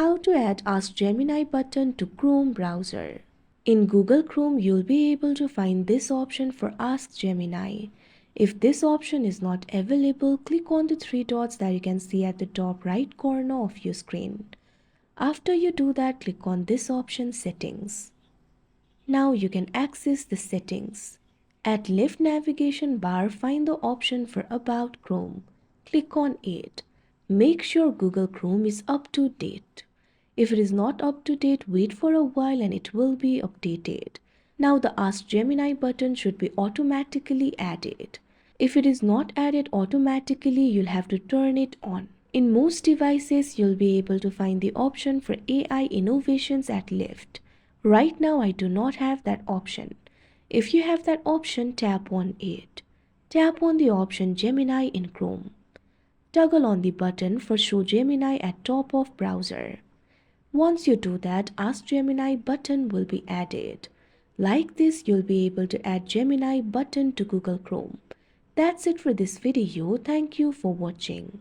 How to add Ask Gemini button to Chrome browser. In Google Chrome, you'll be able to find this option for Ask Gemini. If this option is not available, click on the three dots that you can see at the top right corner of your screen. After you do that, click on this option Settings. Now you can access the settings. At left navigation bar, find the option for About Chrome. Click on it. Make sure Google Chrome is up to date. If it is not up to date, wait for a while and it will be updated. Now the Ask Gemini button should be automatically added. If it is not added automatically, you'll have to turn it on. In most devices, you'll be able to find the option for AI innovations at left. Right now, I do not have that option. If you have that option, tap on it. Tap on the option Gemini in Chrome. Toggle on the button for Show Gemini at top of browser. Once you do that, Ask Gemini button will be added. Like this, you'll be able to add Gemini button to Google Chrome. That's it for this video. Thank you for watching.